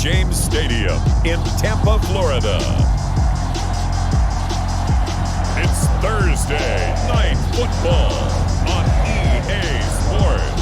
James Stadium in Tampa, Florida. It's Thursday Night Football on EA Sports.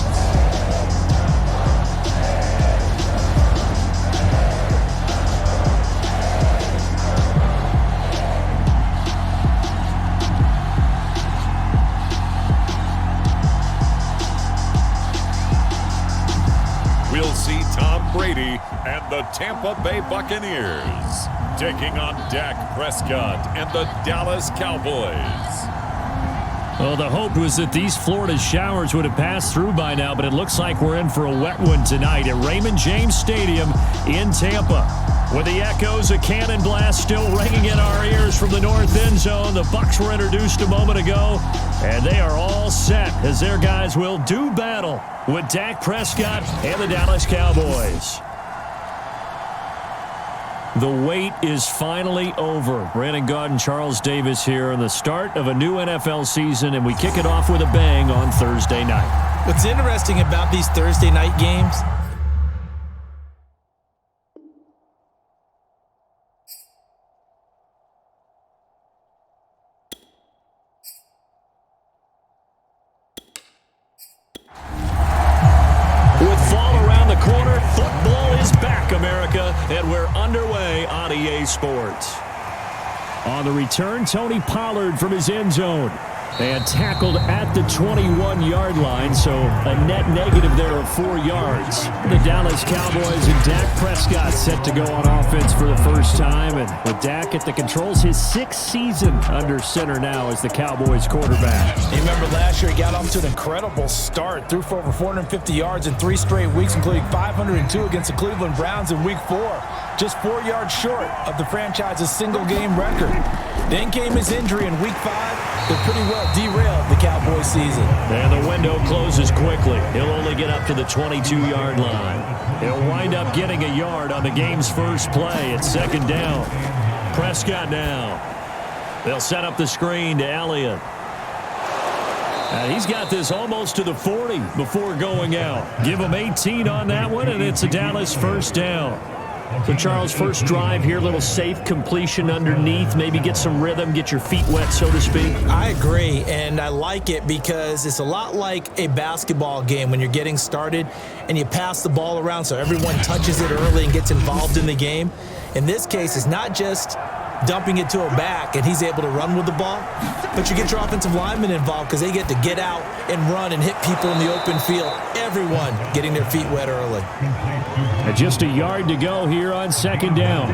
We'll see Tom Brady and the Tampa Bay Buccaneers taking on Dak Prescott and the Dallas Cowboys. Well, the hope was that these Florida showers would have passed through by now, but it looks like we're in for a wet one tonight at Raymond James Stadium in Tampa. With the echoes of cannon blast still ringing in our ears from the north end zone, the Bucs were introduced a moment ago, and they are all set as their guys will do battle with Dak Prescott and the Dallas Cowboys. The wait is finally over. Brandon Gaud and Charles Davis here on the start of a new NFL season, and we kick it off with a bang on Thursday night. What's interesting about these Thursday night games, and we're underway on EA Sports. On the return, Tony Pollard from his end zone. And tackled at the 21-yard line, so a net negative there of 4 yards. The Dallas Cowboys and Dak Prescott set to go on offense for the first time. And with Dak at the controls, his 6th season under center now as the Cowboys quarterback. You remember last year he got off to an incredible start. Threw for over 450 yards in 3 straight weeks, including 502 against the Cleveland Browns in Week 4. Just 4 yards short of the franchise's single-game record. Then came his injury in Week 5. That pretty well derailed the Cowboys season. And the window closes quickly. He'll only get up to the 22-yard line. He'll wind up getting a yard on the game's first play. It's second down. Prescott now. They'll set up the screen to Elliott. He's got this almost to the 40 before going out. Give him 18 on that one, and it's a Dallas first down. So, Charles, first drive here, little safe completion underneath, maybe get some rhythm, get your feet wet, so to speak. I agree, and I like it because it's a lot like a basketball game when you're getting started and you pass the ball around so everyone touches it early and gets involved in the game. In this case, it's not just dumping it to a back and he's able to run with the ball, but you get your offensive linemen involved because they get to get out and run and hit people in the open field. Everyone getting their feet wet early. And just a yard to go here on second down.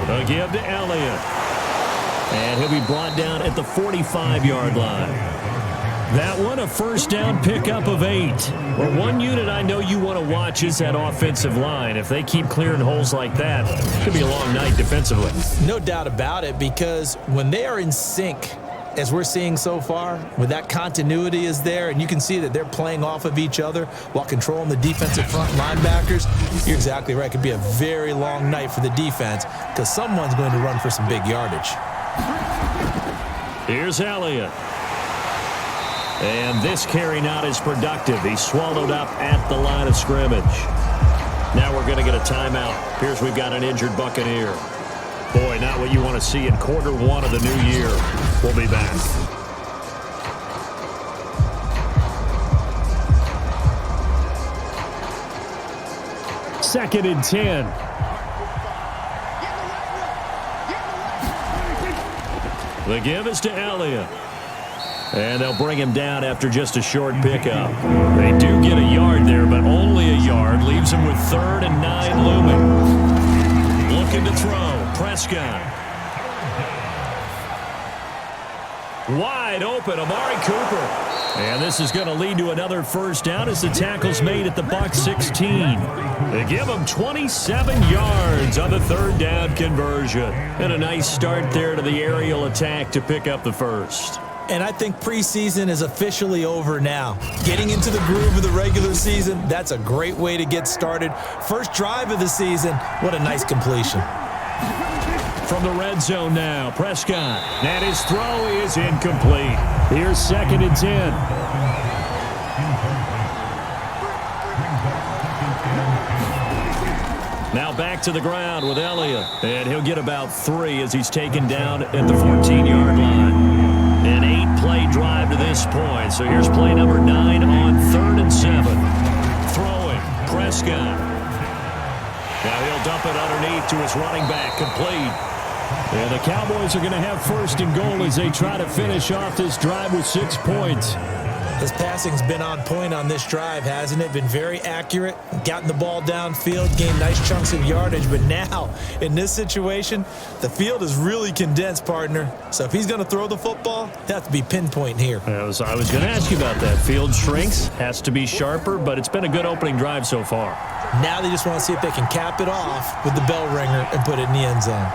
The give to Elliott. And he'll be brought down at the 45-yard line. That one, a first down pickup of 8. Well, one unit I know you want to watch is that offensive line. If they keep clearing holes like that, it could be a long night defensively. No doubt about it, because when they are in sync, as we're seeing so far, when that continuity is there and you can see that they're playing off of each other while controlling the defensive front linebackers, you're exactly right. It could be a very long night for the defense because someone's going to run for some big yardage. Here's Elliott. And this carry not as productive. He's swallowed up at the line of scrimmage. Now we're going to get a timeout. Appears we've got an injured Buccaneer. Boy, not what you want to see in quarter 1 of the new year. We'll be back. Second and 10. The give is to Elliott. And they'll bring him down after just a short pickup. They do get a yard there, but only a yard. Leaves him with 3rd and 9 looming. Looking to throw. Prescott. Wide open, Amari Cooper. And this is going to lead to another first down as the tackle's made at the Bucs 16. They give him 27 yards on the 3rd down conversion. And a nice start there to the aerial attack to pick up the first. And I think preseason is officially over now. Getting into the groove of the regular season, that's a great way to get started. First drive of the season, what a nice completion. From the red zone now, Prescott. And his throw is incomplete. Here's 2nd and 10. back to the ground with Elliott. And he'll get about 3 as he's taken down at the 14-yard line. An 8-play drive to this point. So here's play number 9 on 3rd and 7. Throwing, Prescott. Now he'll dump it underneath to his running back, complete. And the Cowboys are going to have 1st and goal as they try to finish off this drive with 6 points. His passing's been on point on this drive, hasn't it? Been very accurate, gotten the ball downfield, gained nice chunks of yardage. But now, in this situation, the field is really condensed, partner. So if he's going to throw the football, it has to be pinpoint here. I was going to ask you about that. Field shrinks, has to be sharper, but it's been a good opening drive so far. Now they just want to see if they can cap it off with the bell ringer and put it in the end zone.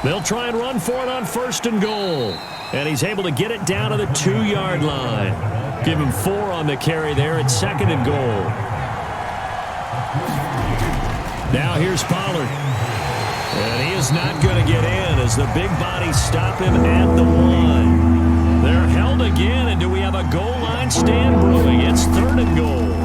They'll try and run for it on 1st and goal. And he's able to get it down to the 2-yard line. Give him 4 on the carry there at 2nd and goal. Now here's Pollard. And he is not going to get in as the big bodies stop him at the 1. They're held again, and do we have a goal line stand brewing? It's 3rd and goal.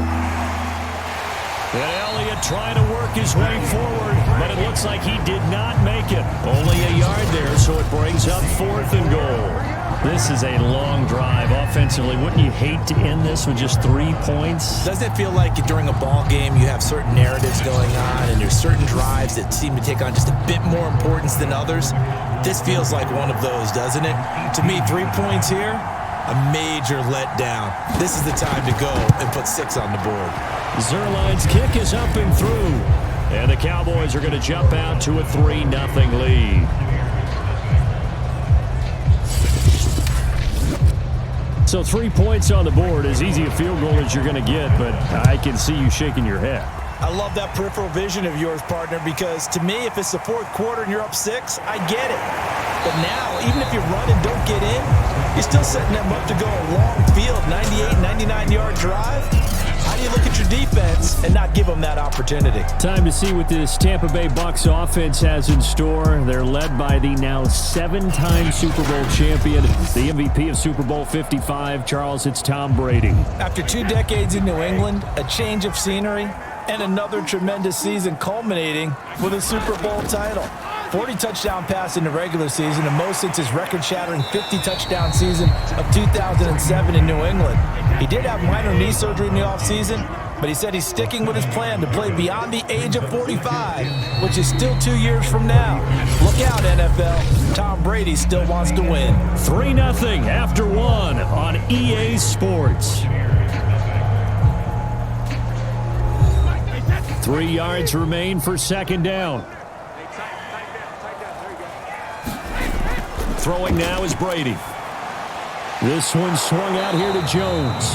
And Elliott trying to work his way forward, but it looks like he did not make it. Only a yard there, so it brings up 4th and goal. This is a long drive offensively. Wouldn't you hate to end this with just 3 points? Doesn't it feel like during a ball game you have certain narratives going on and there's certain drives that seem to take on just a bit more importance than others? This feels like one of those, doesn't it? To me, 3 points here, a major letdown. This is the time to go and put 6 on the board. Zerline's kick is up and through. And the Cowboys are going to jump out to a 3-0 lead. So 3 points on the board, as easy a field goal as you're going to get, but I can see you shaking your head. I love that peripheral vision of yours, partner, because to me, if it's the 4th quarter and you're up 6, I get it. But now, even if you run and don't get in, you're still setting them up to go a long field, 98, 99-yard drive. How do you look at your defense and not give them that opportunity? Time to see what this Tampa Bay Bucs offense has in store. They're led by the now 7-time Super Bowl champion, the MVP of Super Bowl 55. Charles, it's Tom Brady. After 2 decades in New England, a change of scenery, and another tremendous season culminating with a Super Bowl title. 40 touchdown pass in the regular season, the most since his record-shattering 50-touchdown season of 2007 in New England. He did have minor knee surgery in the offseason, but he said he's sticking with his plan to play beyond the age of 45, which is still 2 years from now. Look out, NFL. Tom Brady still wants to win. 3-0 after 1 on EA Sports. 3 yards remain for 2nd down. Throwing now is Brady. This one swung out here to Jones.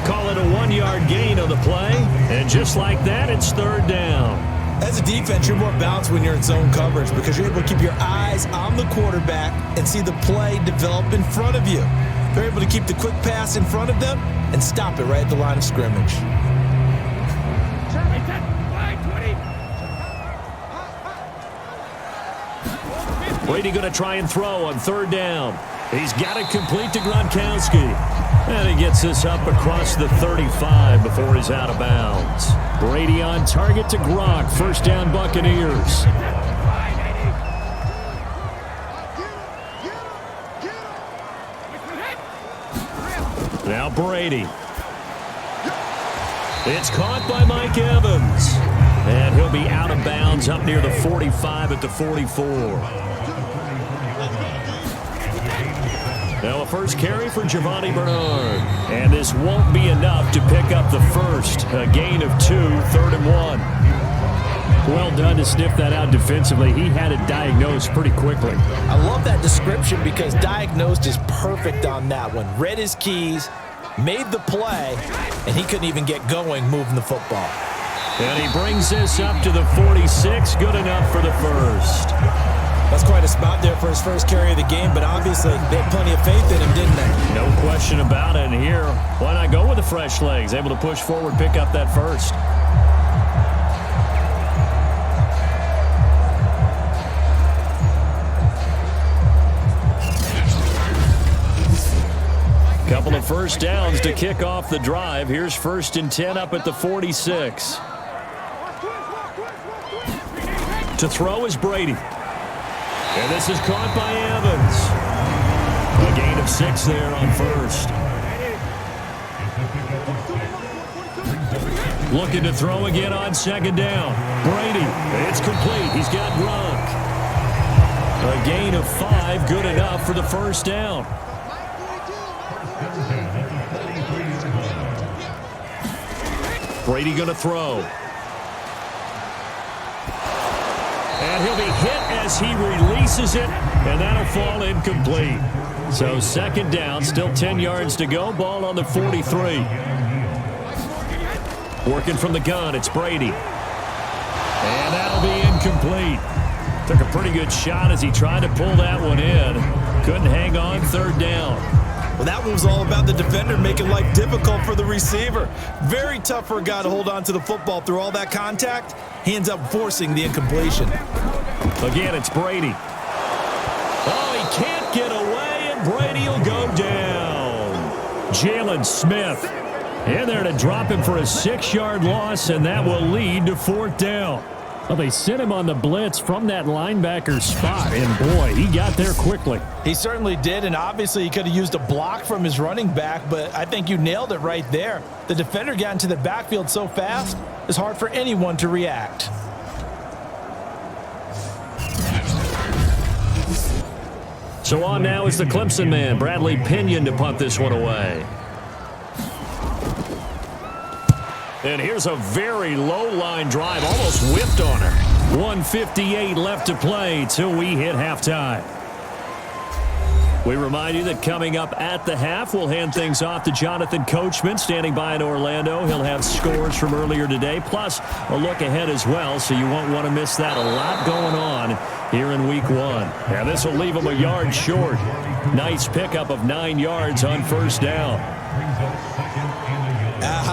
Call it a 1-yard gain on the play. And just like that, it's 3rd down. As a defense, you're more balanced when you're in zone coverage because you're able to keep your eyes on the quarterback and see the play develop in front of you. You're able to keep the quick pass in front of them and stop it right at the line of scrimmage. Brady going to try and throw on 3rd down. He's got it complete to Gronkowski. And he gets this up across the 35 before he's out of bounds. Brady on target to Gronk. 1st down Buccaneers. Now Brady. It's caught by Mike Evans. And he'll be out of bounds up near the 45 at the 44. Now a first carry for Giovanni Bernard. And this won't be enough to pick up the first. A gain of 2, 3rd and 1. Well done to sniff that out defensively. He had it diagnosed pretty quickly. I love that description because diagnosed is perfect on that one. Read his keys, made the play, and he couldn't even get going moving the football. And he brings this up to the 46. Good enough for the first. That's quite a spot there for his first carry of the game, but obviously they had plenty of faith in him, didn't they? No question about it. And here, why not go with the fresh legs? Able to push forward, pick up that first. Couple of first downs to kick off the drive. Here's 1st and 10 up at the 46. To throw is Brady. And this is caught by Evans. A gain of 6 there on first. Looking to throw again on second down. Brady, it's complete. He's got Gronk. A gain of 5, good enough for the first down. Brady going to throw. And he'll be hit as he releases it, and that'll fall incomplete. So second down, still 10 yards to go. Ball on the 43. Working from the gun, it's Brady. And that'll be incomplete. Took a pretty good shot as he tried to pull that one in. Couldn't hang on, third down. Well, that one was all about the defender making life difficult for the receiver. Very tough for a guy to hold on to the football through all that contact. He ends up forcing the incompletion. Again, it's Brady. Oh, he can't get away, and Brady will go down. Jalen Smith in there to drop him for a 6-yard loss, and that will lead to fourth down. Well, they sent him on the blitz from that linebacker spot, and boy, he got there quickly. He certainly did, and obviously he could have used a block from his running back, but I think you nailed it right there. The defender got into the backfield so fast, it's hard for anyone to react. So on now is the Clemson man, Bradley Pinion, to punt this one away. And here's a very low-line drive, almost whipped on her. 1:58 left to play till we hit halftime. We remind you that coming up at the half, we'll hand things off to Jonathan Coachman, standing by in Orlando. He'll have scores from earlier today, plus a look ahead as well, so you won't want to miss that. A lot going on here in Week 1. Now this will leave him a yard short. Nice pickup of 9 yards on first down.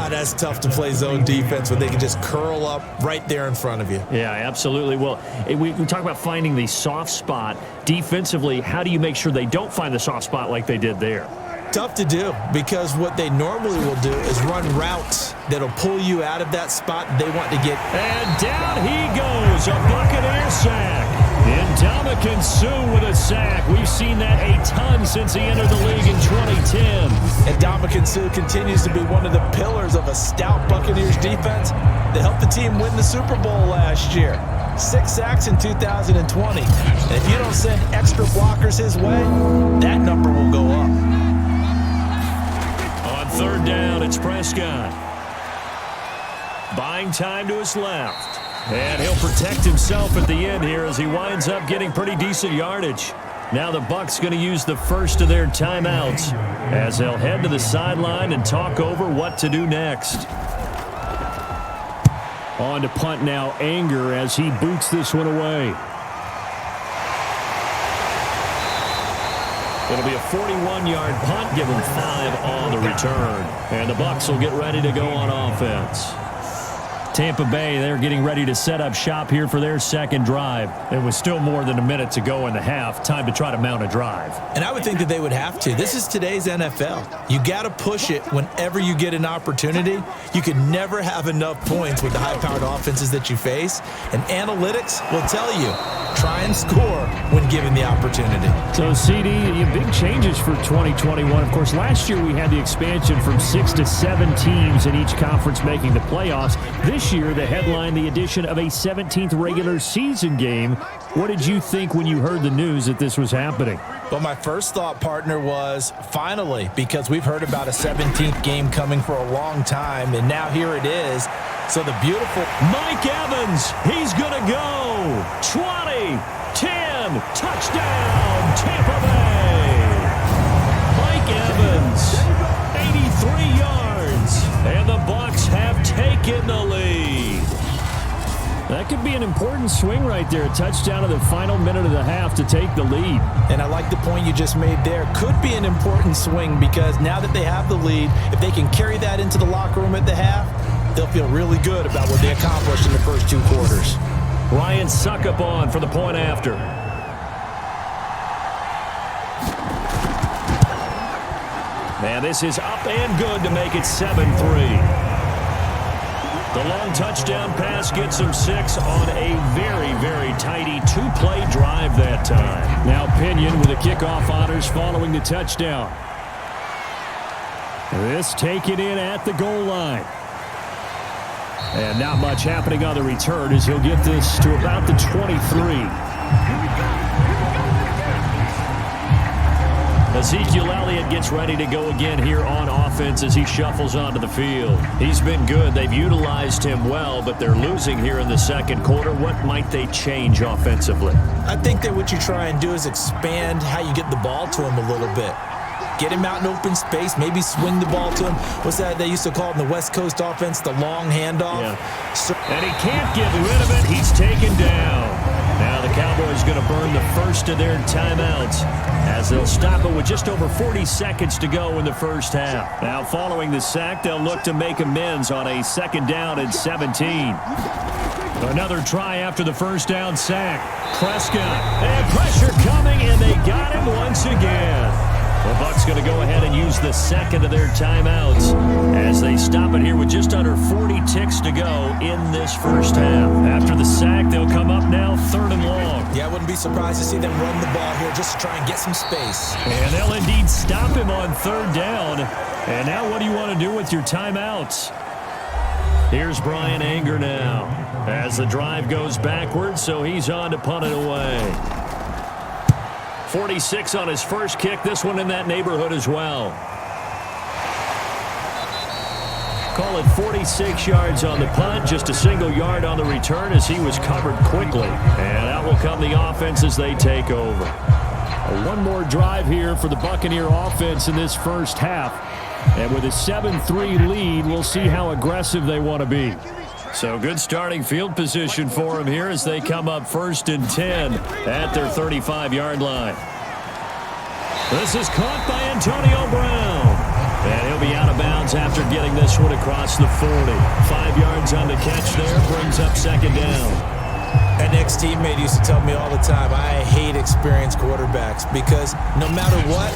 That's tough to play zone defense when they can just curl up right there in front of you. Yeah, absolutely. Well, we talk about finding the soft spot. Defensively, how do you make sure they don't find the soft spot like they did there? Tough to do, because what they normally will do is run routes that'll pull you out of that spot they want to get. And down he goes, a Buccaneer sack. Ndamukong Suh with a sack. We've seen that a ton since he entered the league in 2010. And Ndamukong Suh continues to be one of the pillars of a stout Buccaneers defense that helped the team win the Super Bowl last year. 6 sacks in 2020. And if you don't send extra blockers his way, that number will go up. On third down, it's Prescott. Buying time to his left. And he'll protect himself at the end here as he winds up getting pretty decent yardage. Now the Bucs going to use the first of their timeouts as they'll head to the sideline and talk over what to do next. On to punt now, Anger, as he boots this one away. It'll be a 41-yard punt, give him 5 on the return. And the Bucs will get ready to go on offense. Tampa Bay, they're getting ready to set up shop here for their second drive. There was still more than a minute to go in the half. Time to try to mount a drive. And I would think that they would have to. This is today's NFL. You got to push it whenever you get an opportunity. You can never have enough points with the high-powered offenses that you face. And analytics will tell you, try and score when given the opportunity. So, CD, big changes for 2021. Of course, last year we had the expansion from 6 to 7 teams in each conference making the playoffs. This year, the headline, the addition of a 17th regular season game. What did you think when you heard the news that this was happening? Well, my first thought, partner, was finally, because we've heard about a 17th game coming for a long time, and now here it is. So the beautiful Mike Evans, he's going to go. 20, 10, touchdown, Tampa Bay. Mike Evans, 83 yards, and the Bucs have taken the lead. That could be an important swing right there. A touchdown in the final minute of the half to take the lead. And I like the point you just made there. Could be an important swing because now that they have the lead, if they can carry that into the locker room at the half, they'll feel really good about what they accomplished in the first 2 quarters. Ryan Suckup on for the point after. Man, this is up and good to make it 7-3. The long touchdown pass gets him 6 on a very, very tidy 2-play drive that time. Now Pinion with the kickoff honors following the touchdown. This taken in at the goal line. And not much happening on the return as he'll get this to about the 23. Ezekiel Elliott gets ready to go again here on offense as he shuffles onto the field. He's been good. They've utilized him well, but they're losing here in the second quarter. What might they change offensively? I think that what you try and do is expand how you get the ball to him a little bit. Get him out in open space, maybe swing the ball to him. What's that they used to call it in the West Coast offense, the long handoff? Yeah. And he can't get rid of it. He's taken down. Now the Cowboys going to burn the first of their timeouts as they'll stop it with just over 40 seconds to go in the first half. Now following the sack, they'll look to make amends on a 2nd down and 17. Another try after the first down sack. Prescott, and pressure coming, and they got him once again. The Bucs going to go ahead and use the second of their timeouts as they stop it here with just under 40 ticks to go in this first half. After the sack, they'll come up now 3rd and long. Yeah, I wouldn't be surprised to see them run the ball here just to try and get some space. And they'll indeed stop him on 3rd down. And now what do you want to do with your timeouts? Here's Brian Anger now as the drive goes backwards, so he's on to punt it away. 46 on his first kick. This one in that neighborhood as well. Call it 46 yards on the punt. Just a single yard on the return as he was covered quickly. And out will come the offense as they take over. One more drive here for the Buccaneer offense in this first half. And with a 7-3 lead, we'll see how aggressive they want to be. So good starting field position for them here as they come up 1st and 10 at their 35-yard line. This is caught by Antonio Brown. And he'll be out of bounds after getting this one across the 40. 5 yards on the catch there, brings up 2nd down. An ex-teammate used to tell me all the time, I hate experienced quarterbacks because no matter what,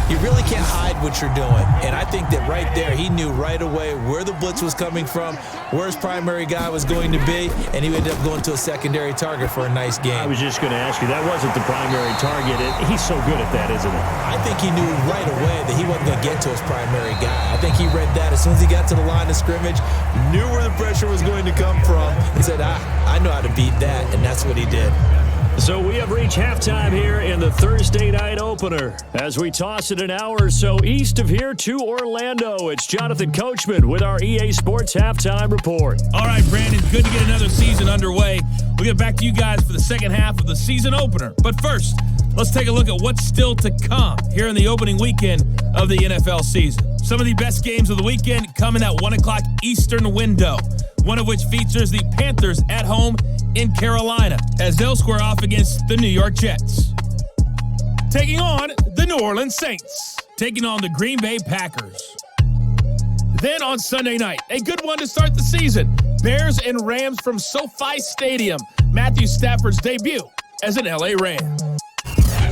you really can't hide what you're doing. And I think that right there, he knew right away where the blitz was coming from, where his primary guy was going to be, and he ended up going to a secondary target for a nice game. I was just going to ask you, that wasn't the primary target. He's so good at that, isn't he? I think he knew right away that he wasn't going to get to his primary guy. I think he read that as soon as he got to the line of scrimmage, knew where the pressure was going to come from. He said, I know how to beat that, and that's what he did. So we have reached halftime here in the Thursday night opener. As we toss it an hour or so east of here to Orlando, it's Jonathan Coachman with our EA Sports Halftime Report. All right, Brandon, good to get another season underway. We'll get back to you guys for the second half of the season opener. But first, let's take a look at what's still to come here in the opening weekend of the NFL season. Some of the best games of the weekend come in that 1 o'clock Eastern window, one of which features the Panthers at home in Carolina as they'll square off against the New York Jets. Taking on the New Orleans Saints, taking on the Green Bay Packers. Then on Sunday night, a good one to start the season, Bears and Rams from SoFi Stadium, Matthew Stafford's debut as an LA Ram.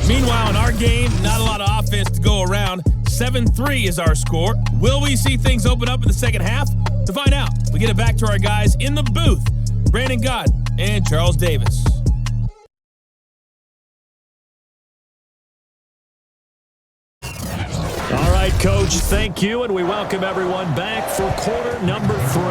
Meanwhile, in our game, not a lot of offense to go around. 7-3 is our score. Will we see things open up in the second half? To find out, we get it back to our guys in the booth, Brandon Gott and Charles Davis. All right, Coach, thank you, and we welcome everyone back for quarter number 3.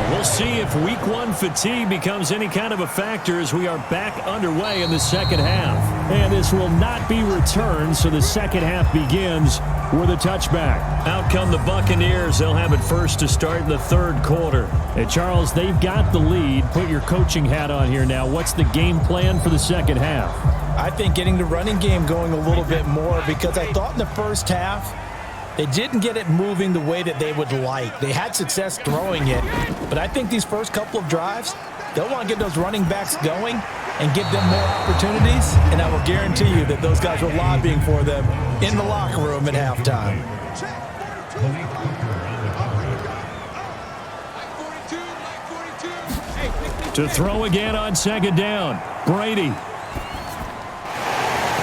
We'll see if week 1 fatigue becomes any kind of a factor as we are back underway in the second half. And this will not be returned, so the second half begins with a touchback. Out come the Buccaneers. They'll have it first to start in the 3rd quarter. And Charles, they've got the lead. Put your coaching hat on here now. What's the game plan for the second half? I think getting the running game going a little bit more because I thought in the first half they didn't get it moving the way that they would like. They had success throwing it, but I think these first couple of drives, they'll want to get those running backs going and give them more opportunities, and I will guarantee you that those guys were lobbying for them in the locker room at halftime. To throw again on 2nd down, Brady.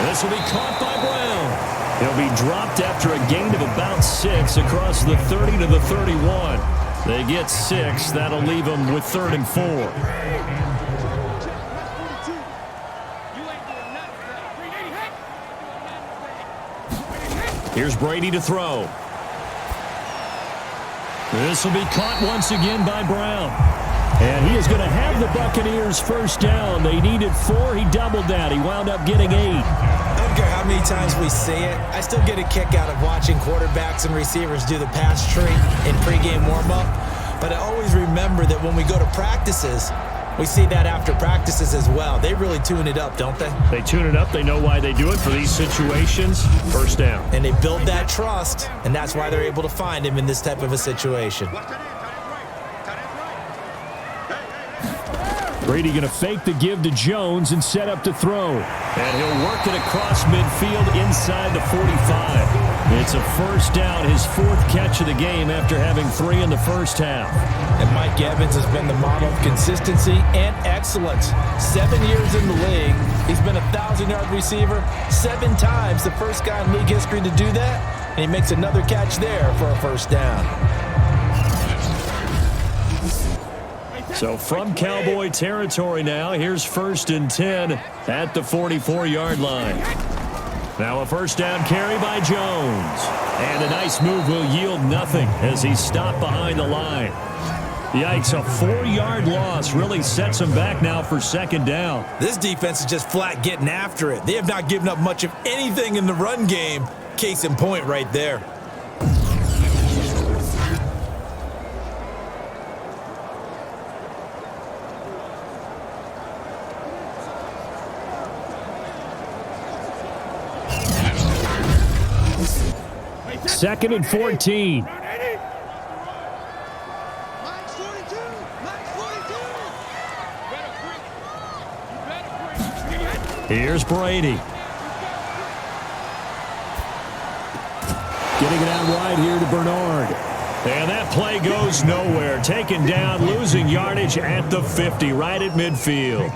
This will be caught by Brown. He'll be dropped after a gain of about 6 across the 30 to the 31. They get 6. That'll leave them with 3rd and 4. Here's Brady to throw. This will be caught once again by Brown. And he is going to have the Buccaneers first down. They needed 4. He doubled that. He wound up getting 8. I don't care how many times we say it. I still get a kick out of watching quarterbacks and receivers do the pass tree in pregame warm-up. But I always remember that when we go to practices, we see that after practices as well. They really tune it up, don't they? They tune it up. They know why they do it for these situations. First down. And they build that trust, and that's why they're able to find him in this type of a situation. Brady going to fake the give to Jones and set up to throw. And he'll work it across midfield inside the 45. It's a first down, his 4th catch of the game after having 3 in the first half. And Mike Evans has been the model of consistency and excellence. 7 years in the league. He's been a 1,000-yard receiver 7 times, the first guy in league history to do that. And he makes another catch there for a first down. So from Cowboy territory now, here's 1st and 10 at the 44-yard line. Now a first down carry by Jones. And a nice move will yield nothing as he's stopped behind the line. Yikes, a 4-yard loss really sets him back now for 2nd down. This defense is just flat getting after it. They have not given up much of anything in the run game. Case in point right there. Second and 14. Here's Brady. Getting it out wide here to Bernard. And that play goes nowhere. Taken down, losing yardage at the 50, right at midfield.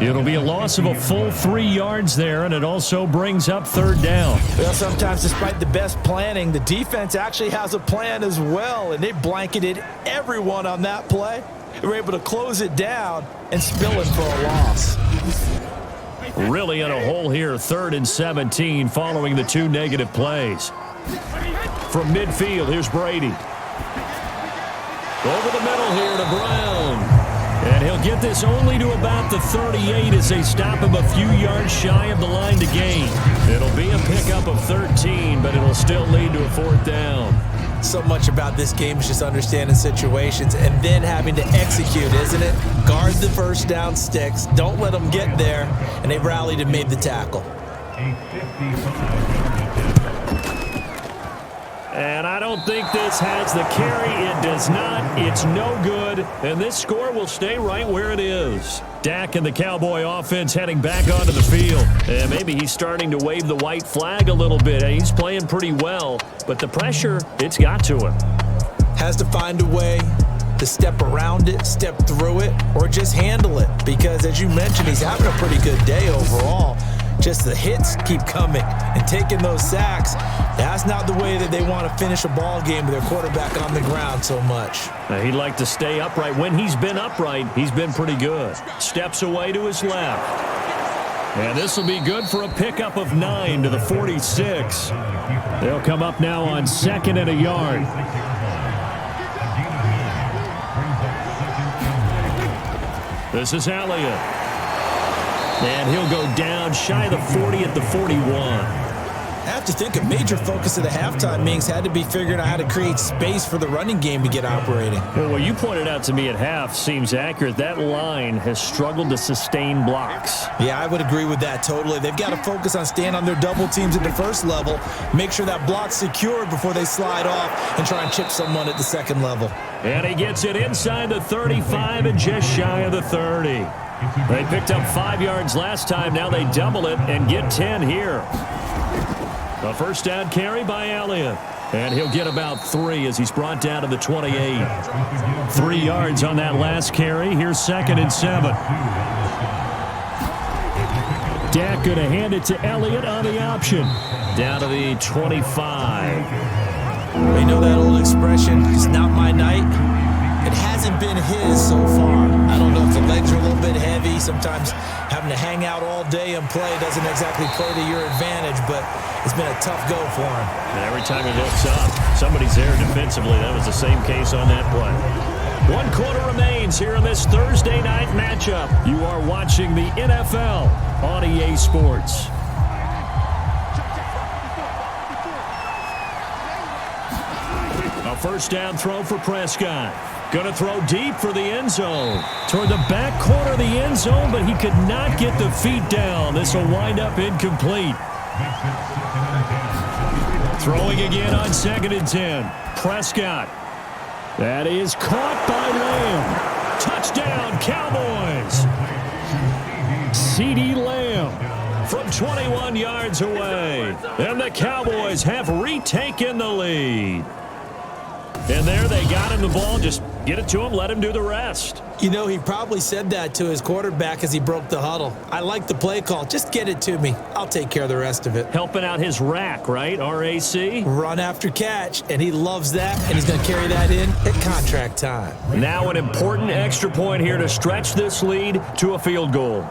It'll be a loss of a full 3 yards there, and it also brings up 3rd down. Well, sometimes despite the best planning, the defense actually has a plan as well, and they blanketed everyone on that play. They were able to close it down and spill it for a loss. Really in a hole here, 3rd and 17 following the 2 negative plays. From midfield, here's Brady. Over the middle here to Brown. And he'll get this only to about the 38 as they stop him a few yards shy of the line to gain. It'll be a pickup of 13, but it'll still lead to a 4th down. So much about this game is just understanding situations and then having to execute, isn't it? Guard the first down sticks. Don't let them get there. And they rallied and made the tackle. And I don't think this has the carry. It does not. It's no good. And this score will stay right where it is. Dak and the Cowboy offense heading back onto the field. And maybe he's starting to wave the white flag a little bit. He's playing pretty well. But the pressure, it's got to him. Has to find a way to step around it, step through it, or just handle it. Because as you mentioned, he's having a pretty good day overall. Just the hits keep coming and taking those sacks. That's not the way that they want to finish a ball game with their quarterback on the ground so much. He'd like to stay upright. When he's been upright, he's been pretty good. Steps away to his left. And this will be good for a pickup of 9 to the 46. They'll come up now on 2nd and a yard. This is Elliott. And he'll go down shy of the 40 at the 41. I have to think a major focus of the halftime meetings had to be figuring out how to create space for the running game to get operating. Well, what you pointed out to me at half seems accurate. That line has struggled to sustain blocks. Yeah, I would agree with that totally. They've got to focus on staying on their double teams at the first level, make sure that block's secured before they slide off and try and chip someone at the second level. And he gets it inside the 35 and just shy of the 30. They picked up 5 yards last time. Now they double it and get 10 here. A first down carry by Elliott. And he'll get about 3 as he's brought down to the 28. 3 yards on that last carry. Here's 2nd and 7. Dak going to hand it to Elliott on the option. Down to the 25. You know that old expression, it's not my night. hasn't been his so far. I don't know if the legs are a little bit heavy. Sometimes having to hang out all day and play doesn't exactly play to your advantage, but it's been a tough go for him. And every time he looks up, somebody's there defensively. That was the same case on that play. 1 quarter remains here in this Thursday night matchup. You are watching the NFL on EA Sports. A first down throw for Prescott. Going to throw deep for the end zone. Toward the back corner of the end zone, but he could not get the feet down. This will wind up incomplete. Throwing again on 2nd and 10. Prescott. That is caught by Lamb. Touchdown, Cowboys. CeeDee Lamb from 21 yards away. And the Cowboys have retaken the lead. And there they got him the ball. Just get it to him, let him do the rest. You know, he probably said that to his quarterback as he broke the huddle. I like the play call. Just get it to me. I'll take care of the rest of it. Helping out his rack, right? RAC? Run after catch, and he loves that, and he's going to carry that in at contract time. Now an important extra point here to stretch this lead to a field goal.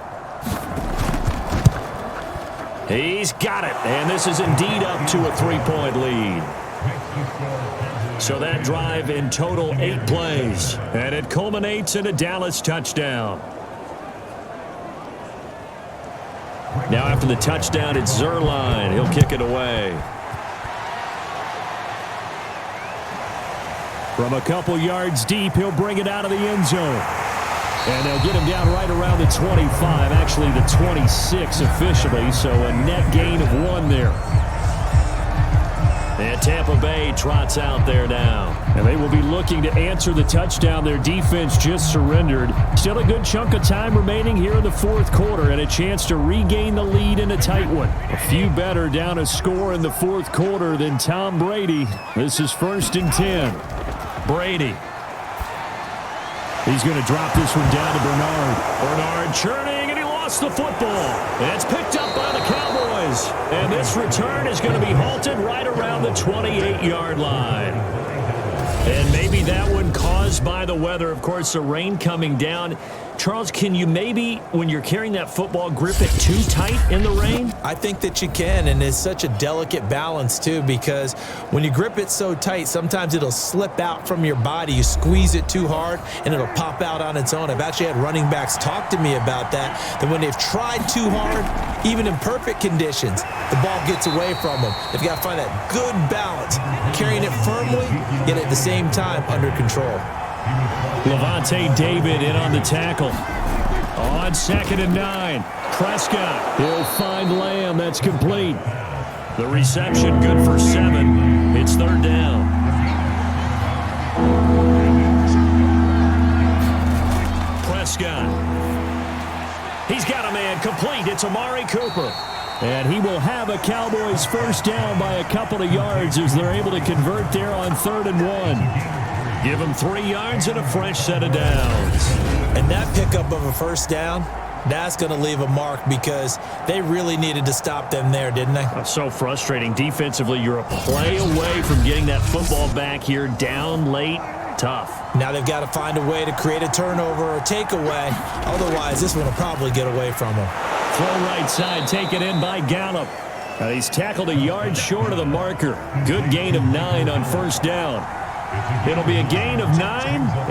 He's got it, and this is indeed up to a 3-point lead. So that drive in total 8 plays, and it culminates in a Dallas touchdown. Now after the touchdown, it's Zerline. He'll kick it away. From a couple yards deep, he'll bring it out of the end zone. And they'll get him down right around the 25, actually the 26 officially, so a net gain of 1 there. And Tampa Bay trots out there now. And they will be looking to answer the touchdown their defense just surrendered. Still a good chunk of time remaining here in the 4th quarter and a chance to regain the lead in a tight one. A few better down a score in the 4th quarter than Tom Brady. This is 1st and 10. Brady. He's going to drop this one down to Bernard. Bernard churning, and he lost the football. And it's picked up by the Cowboys. And this return is going to be halted right around the 28-yard line. And maybe that one caused by the weather. Of course, the rain coming down. Charles, can you maybe, when you're carrying that football, grip it too tight in the rain? I think that you can, and it's such a delicate balance, too, because when you grip it so tight, sometimes it'll slip out from your body. You squeeze it too hard, and it'll pop out on its own. I've actually had running backs talk to me about that when they've tried too hard, even in perfect conditions, the ball gets away from them. They've got to find that good balance, carrying it firmly, yet at the same time under control. Levante David in on the tackle. On 2nd and 9. Prescott. He'll find Lamb. That's complete. The reception good for 7. It's 3rd down. Prescott. He's got a man complete. It's Amari Cooper. And he will have a Cowboys first down by a couple of yards as they're able to convert there on 3rd and 1. Give him 3 yards and a fresh set of downs. And that pickup of a first down, that's going to leave a mark because they really needed to stop them there, didn't they? That's so frustrating. Defensively, you're a play away from getting that football back here down late. Tough. Now they've got to find a way to create a turnover or takeaway. Otherwise, this one will probably get away from them. Throw right side, taken in by Gallup. He's tackled a yard short of the marker. Good gain of 9 on first down. It'll be a gain of 9,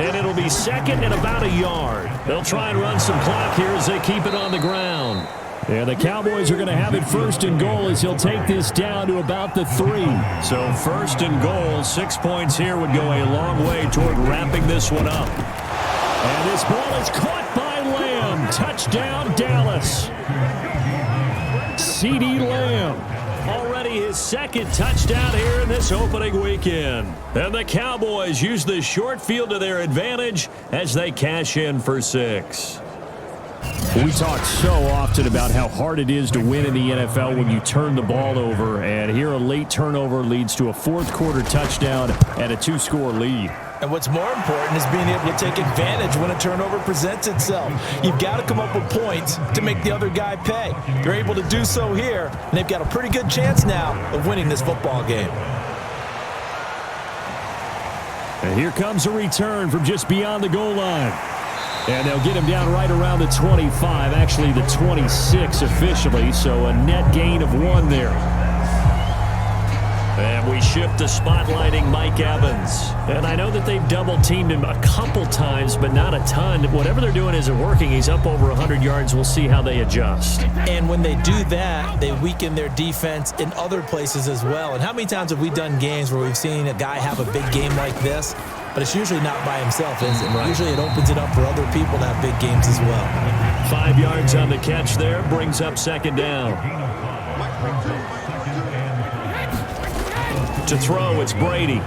and it'll be 2nd and about a yard. They'll try and run some clock here as they keep it on the ground. And the Cowboys are going to have it 1st and goal as he'll take this down to about the 3. So 1st and goal, 6 points here would go a long way toward wrapping this one up. And this ball is caught by Lamb. Touchdown, Dallas. CeeDee Lamb. Already his 2nd touchdown here in this opening weekend. And the Cowboys use the short field to their advantage as they cash in for 6. We talk so often about how hard it is to win in the NFL when you turn the ball over. And here a late turnover leads to a 4th quarter touchdown and a 2-score lead. And what's more important is being able to take advantage when a turnover presents itself. You've got to come up with points to make the other guy pay. They're able to do so here, and they've got a pretty good chance now of winning this football game. And here comes a return from just beyond the goal line. And they'll get him down right around the 25, actually the 26 officially, so a net gain of 1 there. And we shift to spotlighting Mike Evans. And I know that they've double-teamed him a couple times, but not a ton. Whatever they're doing isn't working. He's up over 100 yards. We'll see how they adjust. And when they do that, they weaken their defense in other places as well. And how many times have we done games where we've seen a guy have a big game like this? But it's usually not by himself, is it? Right. Usually it opens it up for other people to have big games as well. 5 yards on the catch there. Brings up second down. To throw, it's Brady.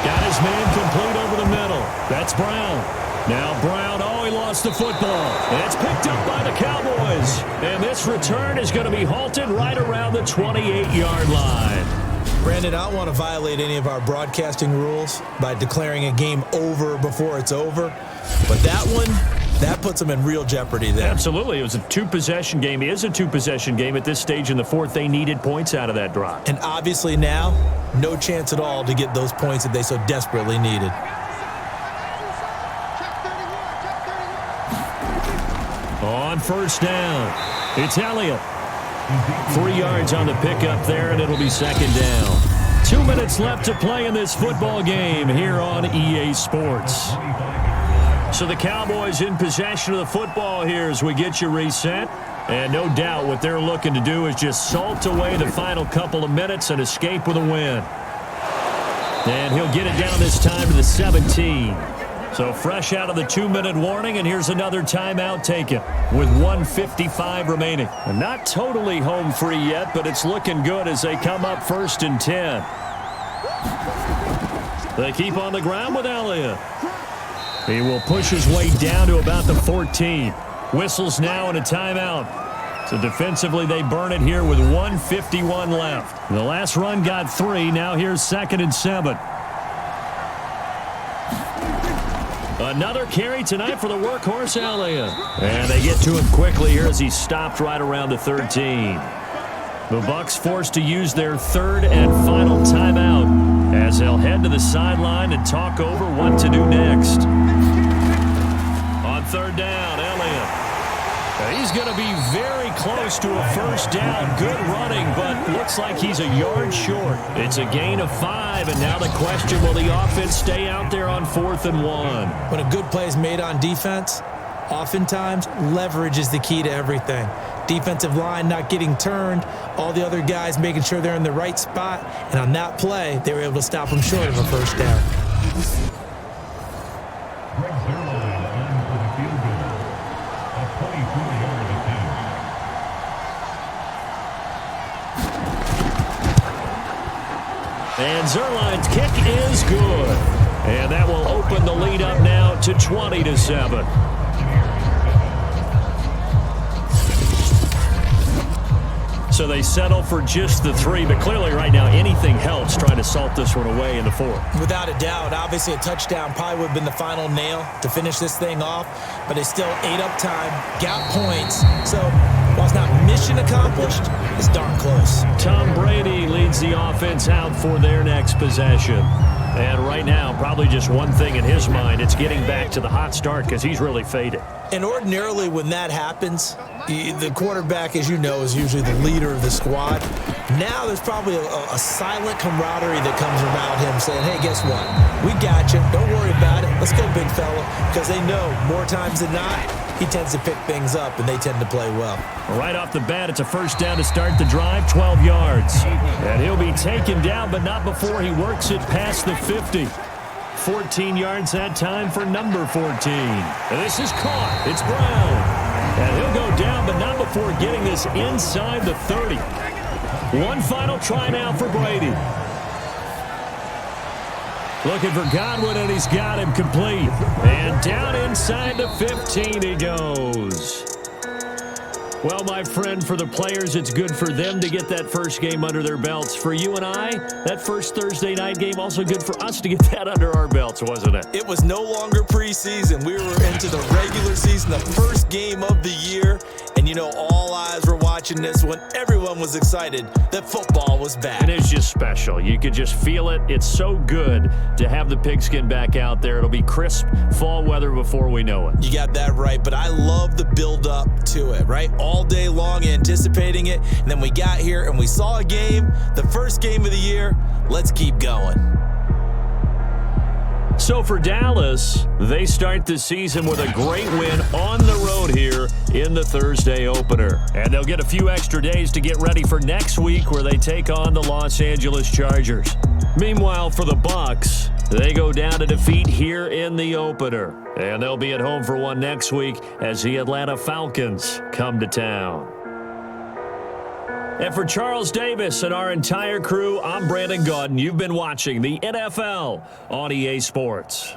Got his man complete over the middle. That's Brown. Now Brown, he lost the football. And it's picked up by the Cowboys. And this return is going to be halted right around the 28-yard line. Brandon, I don't want to violate any of our broadcasting rules by declaring a game over before it's over. But that one, that puts them in real jeopardy there. Absolutely. It was a two-possession game. It is a two-possession game at this stage in the fourth. They needed points out of that drive. And obviously now, no chance at all to get those points that they so desperately needed. On first down, it's Elliott. 3 yards on the pickup there, and it'll be second down. 2 minutes left to play in this football game here on EA Sports. So the Cowboys in possession of the football here as we get you reset. And no doubt what they're looking to do is just salt away the final couple of minutes and escape with a win. And he'll get it down this time to the 17. So fresh out of the 2-minute warning, and here's another timeout taken with 1:55 remaining. And not totally home free yet, but it's looking good as they come up 1st and 10. They keep on the ground with Elliott. He will push his way down to about the 14. Whistles now and a timeout. So defensively, they burn it here with 1:51 left. The last run got 3. Now here's 2nd and 7. Another carry tonight for the workhorse Elliott. And they get to him quickly here as he's stopped right around the 13. The Bucs forced to use their 3rd and final timeout as they'll head to the sideline and talk over what to do next. On 3rd down, Elliott. He's going to be very close to a first down. Good running, but looks like he's a yard short. It's a gain of 5, and now the question, will the offense stay out there on 4th and 1? When a good play is made on defense, oftentimes leverage is the key to everything. Defensive line not getting turned, all the other guys making sure they're in the right spot, and on that play, they were able to stop them short of a first down. And Zerline's kick is good. And that will open the lead up now to 20-7. So they settle for just the 3, but clearly right now anything helps trying to salt this one away in the 4th. Without a doubt, obviously a touchdown probably would have been the final nail to finish this thing off, but they still ate up time, got points. So while it's not mission accomplished, it's darn close. Tom Brady leads the offense out for their next possession. And right now, probably just one thing in his mind, it's getting back to the hot start because he's really faded. And ordinarily when that happens, the quarterback, as you know, is usually the leader of the squad. Now there's probably a silent camaraderie that comes around him saying, hey, guess what? We got you. Don't worry about it. Let's go, big fella. Because they know more times than not, he tends to pick things up, and they tend to play well. Right off the bat, it's a first down to start the drive, 12 yards. And he'll be taken down, but not before he works it past the 50. 14 yards that time for number 14. And this is caught. It's Brown. And he'll go down, but not before getting this inside the 30. One final try now for Brady. Looking for Godwin, and he's got him complete. And down inside the 15 he goes. Well, my friend, for the players, it's good for them to get that first game under their belts. For you and I, that first Thursday night game, also good for us to get that under our belts, wasn't it? It was no longer preseason. We were into the regular season, the first game of the year. And, you know, all All eyes were watching this one. Everyone was excited that football was back. It is just special. You could just feel it. It's so good to have the pigskin back out there. It'll be crisp fall weather before we know it. You got that right, but I love the build-up to it, right? All day long anticipating it, and then we got here and we saw a game, the first game of the year. Let's keep going. So for Dallas, they start the season with a great win on the road here in the Thursday opener. And they'll get a few extra days to get ready for next week where they take on the Los Angeles Chargers. Meanwhile, for the Bucs, they go down to defeat here in the opener. And they'll be at home for one next week as the Atlanta Falcons come to town. And for Charles Davis and our entire crew, I'm Brandon Gaudin. You've been watching the NFL on EA Sports.